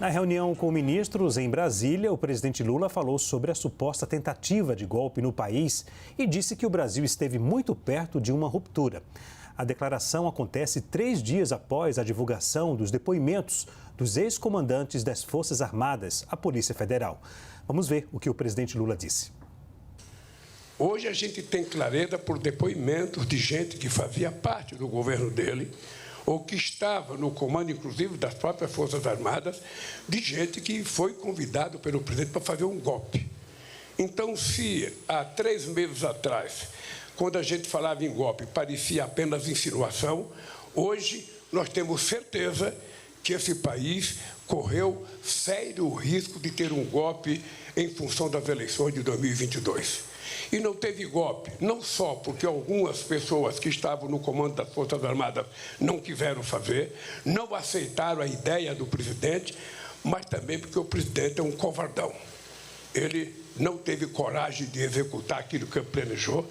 Na reunião com ministros em Brasília, o presidente Lula falou sobre a suposta tentativa de golpe no país e disse que o Brasil esteve muito perto de uma ruptura. A declaração acontece 3 dias após a divulgação dos depoimentos dos ex-comandantes das Forças Armadas à Polícia Federal. Vamos ver o que o presidente Lula disse. Hoje a gente tem clareza por depoimentos de gente que fazia parte do governo dele, ou que estava no comando, inclusive, das próprias Forças Armadas, de gente que foi convidado pelo presidente para fazer um golpe. Então, se há 3 meses atrás, quando a gente falava em golpe, parecia apenas insinuação, hoje nós temos certeza que esse país correu sério risco de ter um golpe em função das eleições de 2022. E não teve golpe, não só porque algumas pessoas que estavam no comando das Forças Armadas não quiseram fazer, não aceitaram a ideia do presidente, mas também porque o presidente é um covardão. Ele não teve coragem de executar aquilo que ele planejou.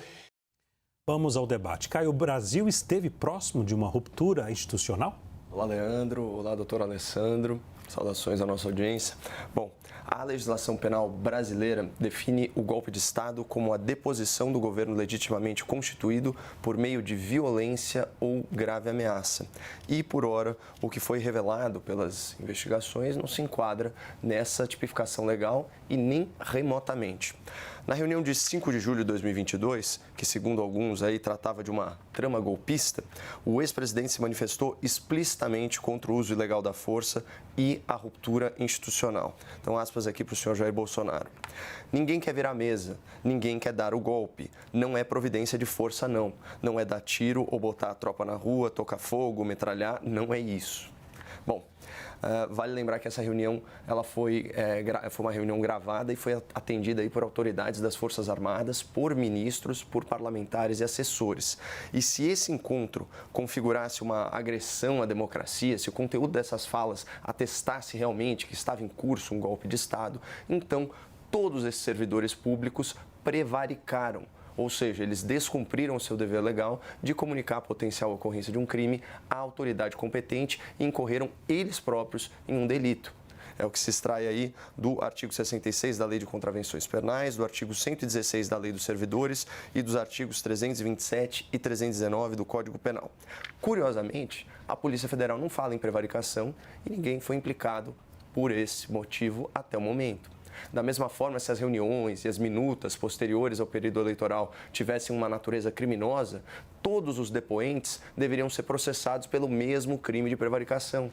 Vamos ao debate. Caio, o Brasil esteve próximo de uma ruptura institucional? Olá, Leandro. Olá, doutor Alessandro. Saudações à nossa audiência. Bom, a legislação penal brasileira define o golpe de Estado como a deposição do governo legitimamente constituído por meio de violência ou grave ameaça. E, por ora, o que foi revelado pelas investigações não se enquadra nessa tipificação legal e nem remotamente. Na reunião de 5 de julho de 2022, que segundo alguns aí tratava de uma trama golpista, o ex-presidente se manifestou explicitamente contra o uso ilegal da força e a ruptura institucional. Então, aspas aqui para o senhor Jair Bolsonaro. Ninguém quer virar mesa, ninguém quer dar o golpe. Não é providência de força, não. Não é dar tiro ou botar a tropa na rua, tocar fogo, metralhar, não é isso. Bom, vale lembrar que essa reunião ela foi uma reunião gravada e foi atendida aí por autoridades das Forças Armadas, por ministros, por parlamentares e assessores. E se esse encontro configurasse uma agressão à democracia, se o conteúdo dessas falas atestasse realmente que estava em curso um golpe de Estado, então todos esses servidores públicos prevaricaram. Ou seja, eles descumpriram o seu dever legal de comunicar a potencial ocorrência de um crime à autoridade competente e incorreram eles próprios em um delito. É o que se extrai aí do artigo 66 da Lei de Contravenções Penais, do artigo 116 da Lei dos Servidores e dos artigos 327 e 319 do Código Penal. Curiosamente, a Polícia Federal não fala em prevaricação e ninguém foi implicado por esse motivo até o momento. Da mesma forma, se as reuniões e as minutas posteriores ao período eleitoral tivessem uma natureza criminosa, todos os depoentes deveriam ser processados pelo mesmo crime de prevaricação.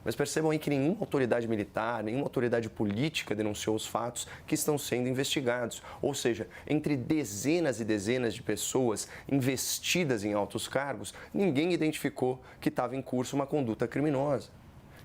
Mas percebam aí que nenhuma autoridade militar, nenhuma autoridade política denunciou os fatos que estão sendo investigados. Ou seja, entre dezenas e dezenas de pessoas investidas em altos cargos, ninguém identificou que estava em curso uma conduta criminosa.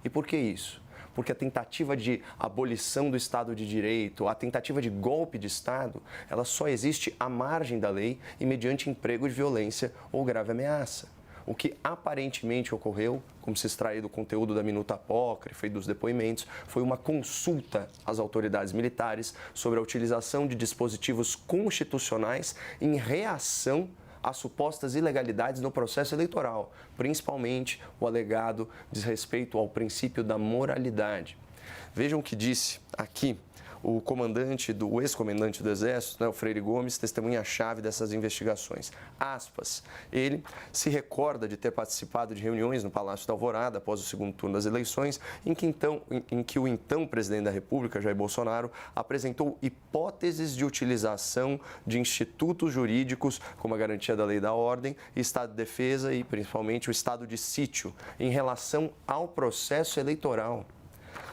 E por que isso? Porque a tentativa de abolição do Estado de Direito, a tentativa de golpe de Estado, ela só existe à margem da lei e mediante emprego de violência ou grave ameaça. O que aparentemente ocorreu, como se extrai do conteúdo da minuta apócrifa e dos depoimentos, foi uma consulta às autoridades militares sobre a utilização de dispositivos constitucionais em reação às supostas ilegalidades no processo eleitoral, principalmente o alegado desrespeito ao princípio da moralidade. Vejam o que disse aqui o ex-comandante do Exército, o Freire Gomes, testemunha-chave dessas investigações. Aspas, ele se recorda de ter participado de reuniões no Palácio da Alvorada após o segundo turno das eleições, em que o então presidente da República, Jair Bolsonaro, apresentou hipóteses de utilização de institutos jurídicos, como a garantia da lei e da ordem, Estado de Defesa e, principalmente, o estado de sítio, em relação ao processo eleitoral.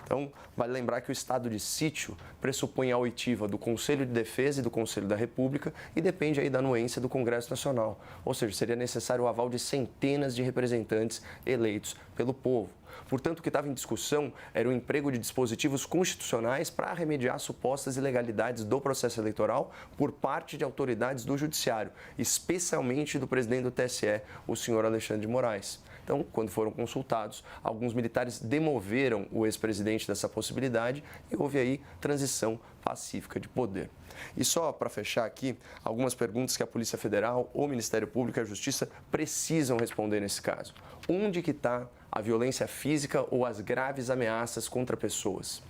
Então, vale lembrar que o estado de sítio pressupõe a oitiva do Conselho de Defesa e do Conselho da República e depende aí da anuência do Congresso Nacional. Ou seja, seria necessário o aval de centenas de representantes eleitos pelo povo. Portanto, o que estava em discussão era o emprego de dispositivos constitucionais para remediar supostas ilegalidades do processo eleitoral por parte de autoridades do Judiciário, especialmente do presidente do TSE, o senhor Alexandre de Moraes. Então, quando foram consultados, alguns militares demoveram o ex-presidente dessa possibilidade e houve aí transição pacífica de poder. E só para fechar aqui, algumas perguntas que a Polícia Federal, o Ministério Público e a Justiça precisam responder nesse caso. Onde que está a violência física ou as graves ameaças contra pessoas.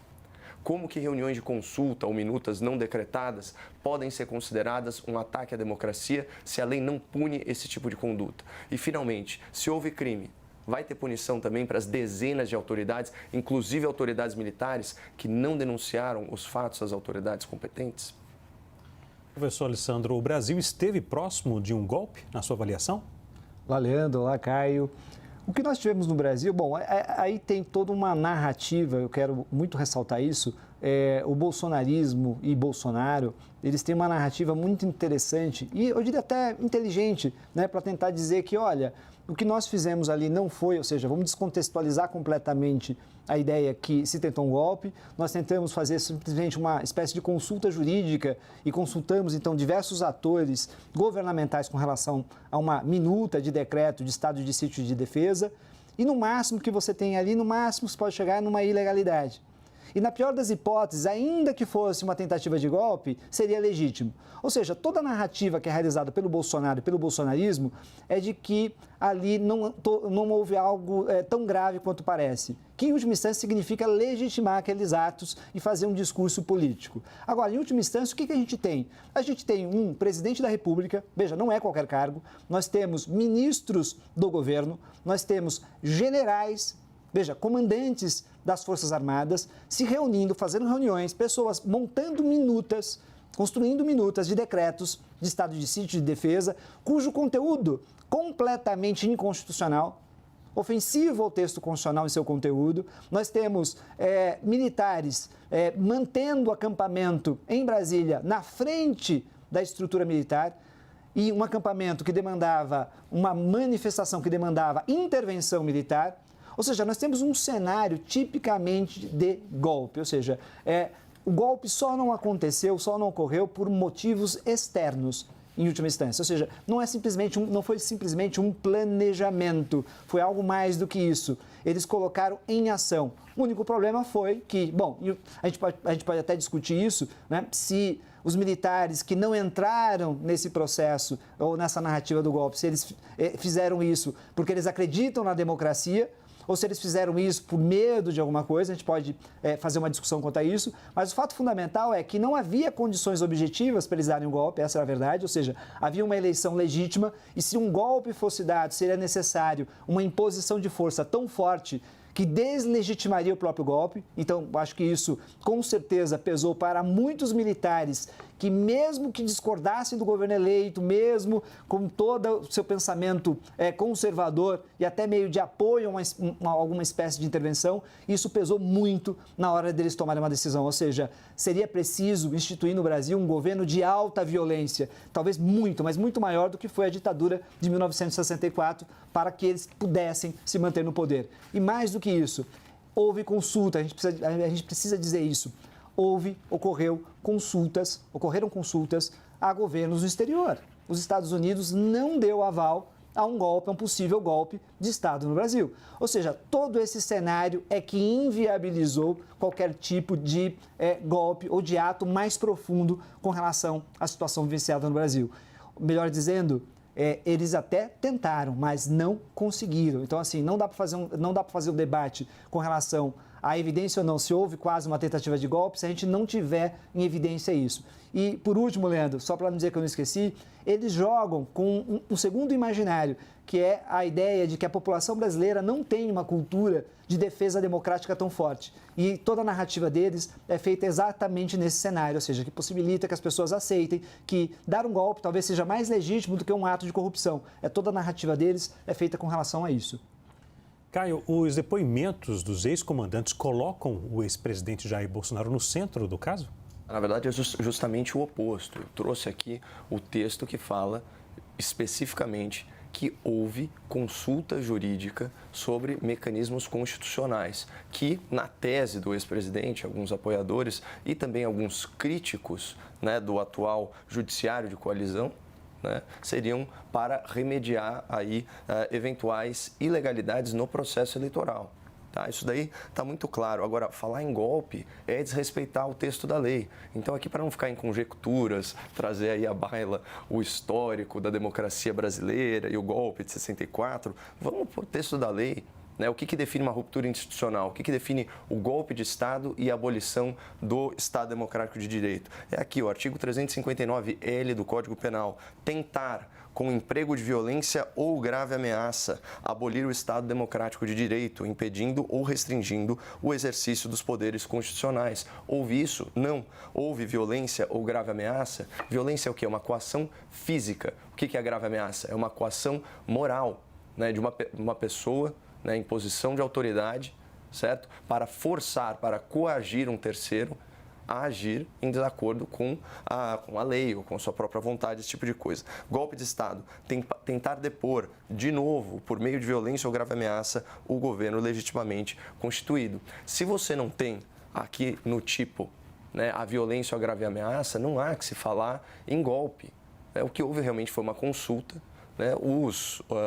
Como que reuniões de consulta ou minutas não decretadas podem ser consideradas um ataque à democracia se a lei não pune esse tipo de conduta? E, finalmente, se houve crime, vai ter punição também para as dezenas de autoridades, inclusive autoridades militares, que não denunciaram os fatos às autoridades competentes? Professor Alessandro, o Brasil esteve próximo de um golpe, na sua avaliação? Olá, Leandro. Olá, Caio. O que nós tivemos no Brasil, bom, aí tem toda uma narrativa, eu quero muito ressaltar isso, o bolsonarismo e Bolsonaro, eles têm uma narrativa muito interessante e eu diria até inteligente, né, para tentar dizer que, olha, o que nós fizemos ali não foi, ou seja, vamos descontextualizar completamente a ideia que se tentou um golpe, nós tentamos fazer simplesmente uma espécie de consulta jurídica e consultamos, então, diversos atores governamentais com relação a uma minuta de decreto de estado de sítio de defesa e, no máximo que você tem ali, no máximo você pode chegar numa ilegalidade. E, na pior das hipóteses, ainda que fosse uma tentativa de golpe, seria legítimo. Ou seja, toda a narrativa que é realizada pelo Bolsonaro e pelo bolsonarismo é de que ali não houve algo tão grave quanto parece, que, em última instância, significa legitimar aqueles atos e fazer um discurso político. Agora, em última instância, o que a gente tem? A gente tem um presidente da República, veja, não é qualquer cargo, nós temos ministros do governo, nós temos generais, veja, comandantes das Forças Armadas se reunindo, fazendo reuniões, pessoas montando minutas, construindo minutas de decretos de estado de sítio de defesa, cujo conteúdo completamente inconstitucional, ofensivo ao texto constitucional em seu conteúdo. Nós temos militares mantendo acampamento em Brasília, na frente da estrutura militar, e um acampamento que demandava uma manifestação, que demandava intervenção militar. Ou seja, nós temos um cenário tipicamente de golpe, ou seja, o golpe só não aconteceu, só não ocorreu por motivos externos, em última instância. Ou seja, não foi simplesmente um planejamento, foi algo mais do que isso. Eles colocaram em ação. O único problema foi que, bom, a gente pode até discutir isso, né, se os militares que não entraram nesse processo ou nessa narrativa do golpe, se eles fizeram isso porque eles acreditam na democracia, ou se eles fizeram isso por medo de alguma coisa, a gente pode fazer uma discussão quanto a isso, mas o fato fundamental é que não havia condições objetivas para eles darem um golpe, essa era a verdade, ou seja, havia uma eleição legítima e se um golpe fosse dado, seria necessário uma imposição de força tão forte que deslegitimaria o próprio golpe. Então, acho que isso, com certeza, pesou para muitos militares que, mesmo que discordassem do governo eleito, mesmo com todo o seu pensamento conservador e até meio de apoio a alguma espécie de intervenção, isso pesou muito na hora deles tomarem uma decisão. Ou seja, seria preciso instituir no Brasil um governo de alta violência, talvez muito, mas muito maior do que foi a ditadura de 1964, para que eles pudessem se manter no poder. E mais do que isso, houve consulta, a gente precisa dizer isso, ocorreram consultas a governos no exterior. Os Estados Unidos não deu aval a um golpe, a um possível golpe de Estado no Brasil. Ou seja, todo esse cenário é que inviabilizou qualquer tipo de golpe ou de ato mais profundo com relação à situação vivenciada no Brasil. Melhor dizendo, eles até tentaram, mas não conseguiram. Então, assim, não dá para fazer um debate com relação à evidência ou não, se houve quase uma tentativa de golpe, se a gente não tiver em evidência isso. E, por último, Leandro, só para não dizer que eu não esqueci, eles jogam com um segundo imaginário, que é a ideia de que a população brasileira não tem uma cultura de defesa democrática tão forte. E toda a narrativa deles é feita exatamente nesse cenário, ou seja, que possibilita que as pessoas aceitem que dar um golpe talvez seja mais legítimo do que um ato de corrupção. Toda a narrativa deles é feita com relação a isso. Caio, os depoimentos dos ex-comandantes colocam o ex-presidente Jair Bolsonaro no centro do caso? Na verdade, é justamente o oposto. Eu trouxe aqui o texto que fala especificamente que houve consulta jurídica sobre mecanismos constitucionais, que, na tese do ex-presidente, alguns apoiadores e também alguns críticos, né, do atual judiciário de coalizão, né, seriam para remediar aí eventuais ilegalidades no processo eleitoral. Tá? Isso daí está muito claro. Agora, falar em golpe é desrespeitar o texto da lei. Então, aqui, para não ficar em conjecturas, trazer aí à baila o histórico da democracia brasileira e o golpe de 64, vamos para o texto da lei. O que define uma ruptura institucional? O que define o golpe de Estado e a abolição do Estado Democrático de Direito? É aqui, o artigo 359-L do Código Penal. Tentar, com emprego de violência ou grave ameaça, abolir o Estado Democrático de Direito, impedindo ou restringindo o exercício dos poderes constitucionais. Houve isso? Não. Houve violência ou grave ameaça? Violência é o quê? É uma coação física. O que é grave ameaça? É uma coação moral, de uma pessoa, em posição de autoridade, certo? Para forçar, para coagir um terceiro a agir em desacordo com a lei ou com a sua própria vontade, esse tipo de coisa. Golpe de Estado, tentar depor, de novo, por meio de violência ou grave ameaça, o governo legitimamente constituído. Se você não tem aqui no tipo, a violência ou a grave ameaça, não há que se falar em golpe. O que houve realmente foi uma consulta,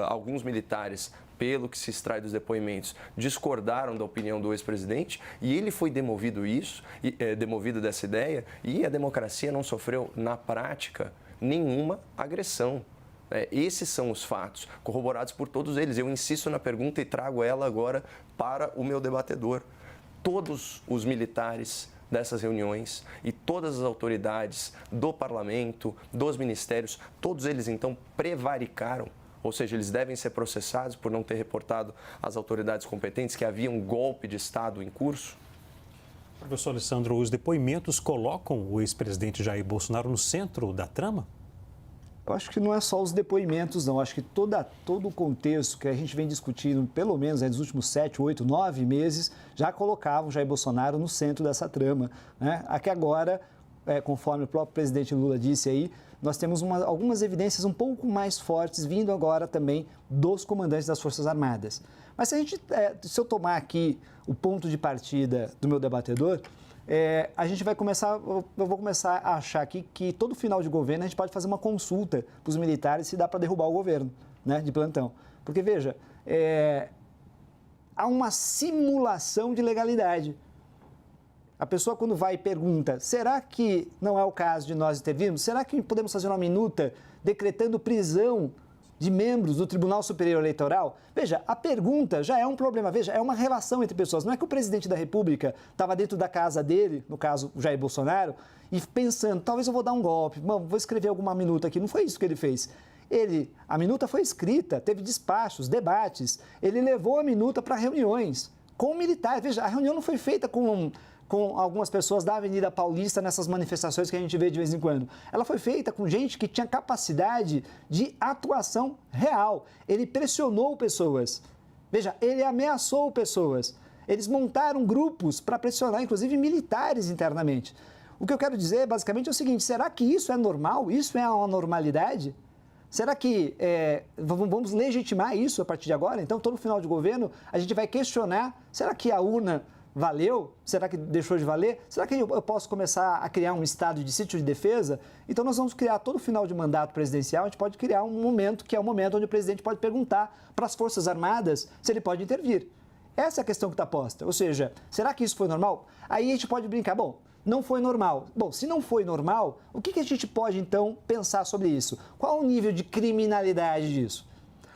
alguns militares, pelo que se extrai dos depoimentos, discordaram da opinião do ex-presidente e ele foi demovido dessa ideia e a democracia não sofreu, na prática, nenhuma agressão. Esses são os fatos, corroborados por todos eles. Eu insisto na pergunta e trago ela agora para o meu debatedor. Todos os militares dessas reuniões e todas as autoridades do parlamento, dos ministérios, todos eles então prevaricaram. Ou seja, eles devem ser processados por não ter reportado às autoridades competentes que havia um golpe de Estado em curso? Professor Alessandro, os depoimentos colocam o ex-presidente Jair Bolsonaro no centro da trama? Eu acho que não é só os depoimentos, não. Eu acho que todo o contexto que a gente vem discutindo, pelo menos nos últimos 7, 8, 9 meses, já colocavam Jair Bolsonaro no centro dessa trama. Aqui agora, conforme o próprio presidente Lula disse aí, nós temos algumas evidências um pouco mais fortes vindo agora também dos comandantes das Forças Armadas. Mas se eu tomar aqui o ponto de partida do meu debatedor, eu vou começar a achar aqui que todo final de governo a gente pode fazer uma consulta para os militares se dá para derrubar o governo, de plantão. Porque, veja, há uma simulação de legalidade. A pessoa, quando vai e pergunta, será que não é o caso de nós intervirmos? Será que podemos fazer uma minuta decretando prisão de membros do Tribunal Superior Eleitoral? Veja, a pergunta já é um problema. Veja, é uma relação entre pessoas. Não é que o presidente da República estava dentro da casa dele, no caso, o Jair Bolsonaro, e pensando, talvez eu vou dar um golpe, vou escrever alguma minuta aqui. Não foi isso que ele fez. A minuta foi escrita, teve despachos, debates. Ele levou a minuta para reuniões com militares. Veja, a reunião não foi feita com algumas pessoas da Avenida Paulista nessas manifestações que a gente vê de vez em quando. Ela foi feita com gente que tinha capacidade de atuação real. Ele pressionou pessoas. Veja, ele ameaçou pessoas. Eles montaram grupos para pressionar, inclusive, militares internamente. O que eu quero dizer, basicamente, é o seguinte, será que isso é normal? Isso é uma normalidade? Será que vamos legitimar isso a partir de agora? Então, todo final de governo, a gente vai questionar, será que a urna valeu? Será que deixou de valer? Será que eu posso começar a criar um estado de sítio de defesa? Então, nós vamos criar todo final de mandato presidencial, a gente pode criar um momento que é o momento onde o presidente pode perguntar para as Forças Armadas se ele pode intervir. Essa é a questão que está posta. Ou seja, será que isso foi normal? Aí a gente pode brincar, não foi normal. Bom, se não foi normal, o que a gente pode, então, pensar sobre isso? Qual o nível de criminalidade disso?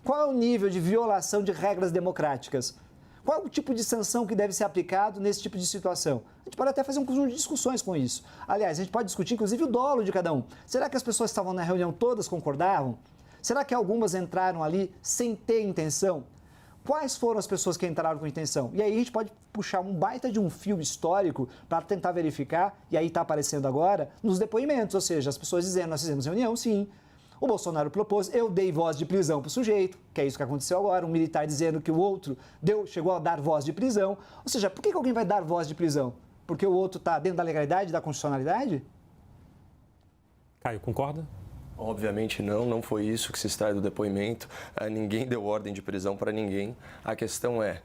Qual é o nível de violação de regras democráticas? Qual é o tipo de sanção que deve ser aplicado nesse tipo de situação? A gente pode até fazer um conjunto de discussões com isso. Aliás, a gente pode discutir, inclusive, o dolo de cada um. Será que as pessoas que estavam na reunião todas concordavam? Será que algumas entraram ali sem ter intenção? Quais foram as pessoas que entraram com intenção? E aí a gente pode puxar um baita de um fio histórico para tentar verificar, e aí está aparecendo agora, nos depoimentos, ou seja, as pessoas dizendo, nós fizemos reunião, sim. O Bolsonaro propôs, eu dei voz de prisão para o sujeito, que é isso que aconteceu agora, um militar dizendo que o outro chegou a dar voz de prisão. Ou seja, por que alguém vai dar voz de prisão? Porque o outro está dentro da legalidade, da constitucionalidade? Caio, concorda? Obviamente não foi isso que se extrai do depoimento. Ninguém deu ordem de prisão para ninguém. A questão é,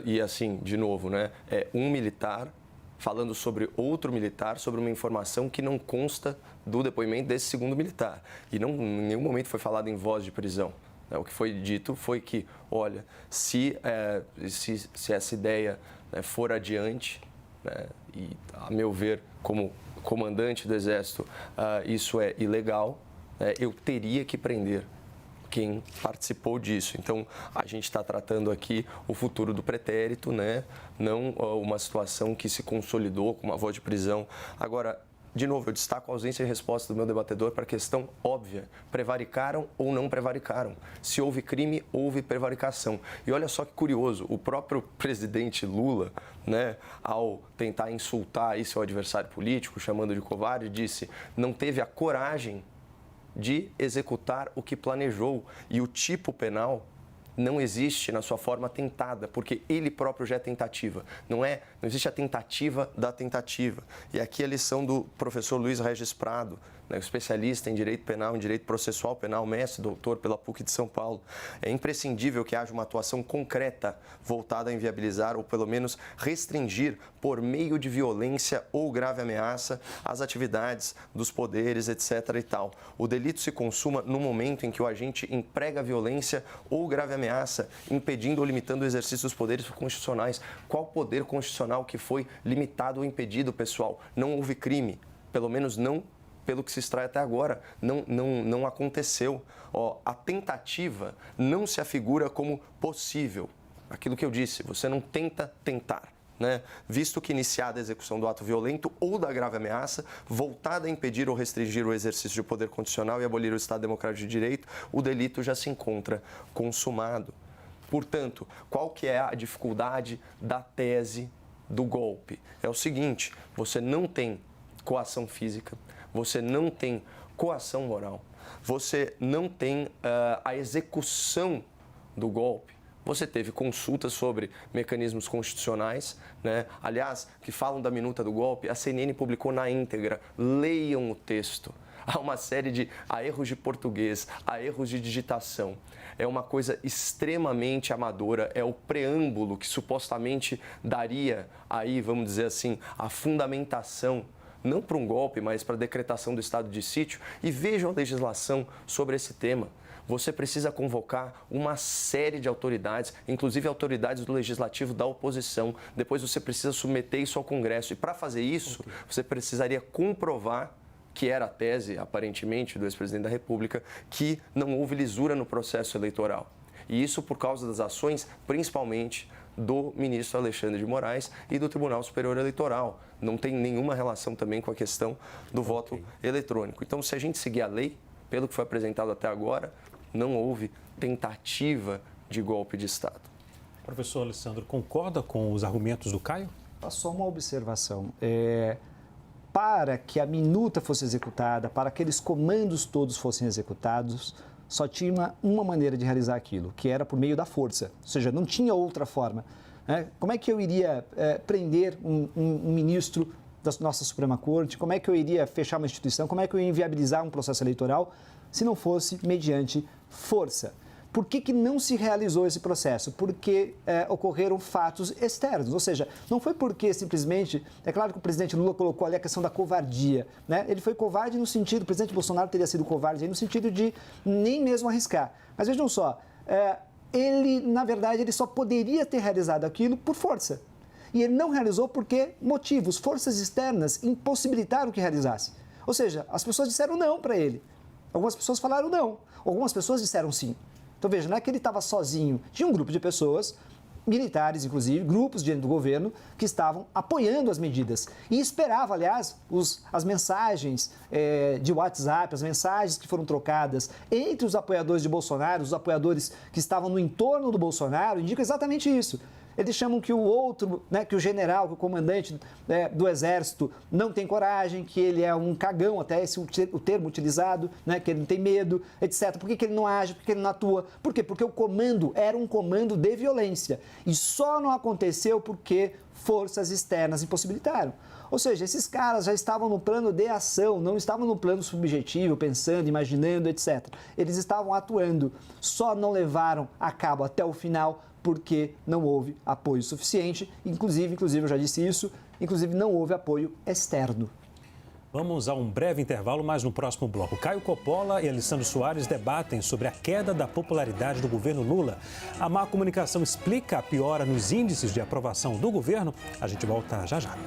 e assim, de novo, é um militar falando sobre outro militar, sobre uma informação que não consta do depoimento desse segundo militar. E não, em nenhum momento foi falado em voz de prisão. O que foi dito foi que, olha, se essa ideia for adiante, e, a meu ver, como comandante do Exército, isso é ilegal, eu teria que prender quem participou disso. Então, a gente está tratando aqui o futuro do pretérito, né? Não uma situação que se consolidou com uma voz de prisão. Agora, de novo, eu destaco a ausência de resposta do meu debatedor para a questão óbvia. Prevaricaram ou não prevaricaram? Se houve crime, houve prevaricação. E olha só que curioso, o próprio presidente Lula, né, ao tentar insultar aí seu adversário político, chamando de covarde, disse: não teve a coragem de executar o que planejou. E o tipo penal não existe na sua forma tentada, porque ele próprio já é tentativa. Não existe a tentativa da tentativa. E aqui a lição do professor Luiz Regis Prado, né, especialista em direito penal, em direito processual penal, mestre, doutor pela PUC de São Paulo. É imprescindível que haja uma atuação concreta voltada a inviabilizar ou pelo menos restringir por meio de violência ou grave ameaça as atividades dos poderes, etc. e tal. O delito se consuma no momento em que o agente emprega violência ou grave ameaça, impedindo ou limitando o exercício dos poderes constitucionais. Qual poder constitucional que foi limitado ou impedido, pessoal? Não houve crime, pelo menos não pelo que se extrai até agora, não aconteceu. A tentativa não se afigura como possível. Aquilo que eu disse, você não tenta tentar, né? Visto que iniciada a execução do ato violento ou da grave ameaça, voltada a impedir ou restringir o exercício de poder constitucional e abolir o Estado Democrático de Direito, o delito já se encontra consumado. Portanto, qual que é a dificuldade da tese do golpe? É o seguinte, você não tem coação física, você não tem coação moral, você não tem a execução do golpe. Você teve consultas sobre mecanismos constitucionais, né? Aliás, que falam da minuta do golpe, a CNN publicou na íntegra. Leiam o texto. Há uma série de erros de português, erros de digitação. É uma coisa extremamente amadora, é o preâmbulo que supostamente daria aí, vamos dizer assim, a fundamentação, não para um golpe, mas para a decretação do estado de sítio. E vejam a legislação sobre esse tema. Você precisa convocar uma série de autoridades, inclusive autoridades do legislativo da oposição. Depois você precisa submeter isso ao Congresso. E para fazer isso, você precisaria comprovar, que era a tese, aparentemente, do ex-presidente da República, que não houve lisura no processo eleitoral. E isso por causa das ações, principalmente, do ministro Alexandre de Moraes e do Tribunal Superior Eleitoral. Não tem nenhuma relação também com a questão do voto eletrônico. Então, se a gente seguir a lei, pelo que foi apresentado até agora, não houve tentativa de golpe de Estado. Professor Alessandro, concorda com os argumentos do Caio? Só uma observação. Para que a minuta fosse executada, para que aqueles comandos todos fossem executados, só tinha uma maneira de realizar aquilo, que era por meio da força. Ou seja, não tinha outra forma. Como é que eu iria prender um ministro da nossa Suprema Corte? Como é que eu iria fechar uma instituição? Como é que eu ia inviabilizar um processo eleitoral se não fosse mediante força? Por que não se realizou esse processo? Porque ocorreram fatos externos, ou seja, não foi porque simplesmente... É claro que o presidente Lula colocou ali a questão da covardia, né? Ele foi covarde no sentido, o presidente Bolsonaro teria sido covarde no sentido de nem mesmo arriscar. Mas vejam só, ele, na verdade, ele só poderia ter realizado aquilo por força. E ele não realizou porque motivos, forças externas impossibilitaram que realizasse. Ou seja, as pessoas disseram não para ele. Algumas pessoas falaram não, algumas pessoas disseram sim. Então, veja, não é que ele estava sozinho. Tinha um grupo de pessoas, militares, inclusive, grupos dentro do governo, que estavam apoiando as medidas. E esperava, aliás, as mensagens de WhatsApp, as mensagens que foram trocadas entre os apoiadores de Bolsonaro, os apoiadores que estavam no entorno do Bolsonaro, indicam exatamente isso. Eles chamam que o outro, né, que o general, que o comandante do Exército não tem coragem, que ele é um cagão, até esse o termo utilizado, né, que ele não tem medo, etc. Por que ele não age? Por que ele não atua? Por quê? Porque o comando era um comando de violência. E só não aconteceu porque forças externas impossibilitaram. Ou seja, esses caras já estavam no plano de ação, não estavam no plano subjetivo, pensando, imaginando, etc. Eles estavam atuando, só não levaram a cabo até o final porque não houve apoio suficiente, inclusive eu já disse isso, inclusive não houve apoio externo. Vamos a um breve intervalo, mas no próximo bloco, Caio Coppola e Alessandro Soares debatem sobre a queda da popularidade do governo Lula. A má comunicação explica a piora nos índices de aprovação do governo? A gente volta já já.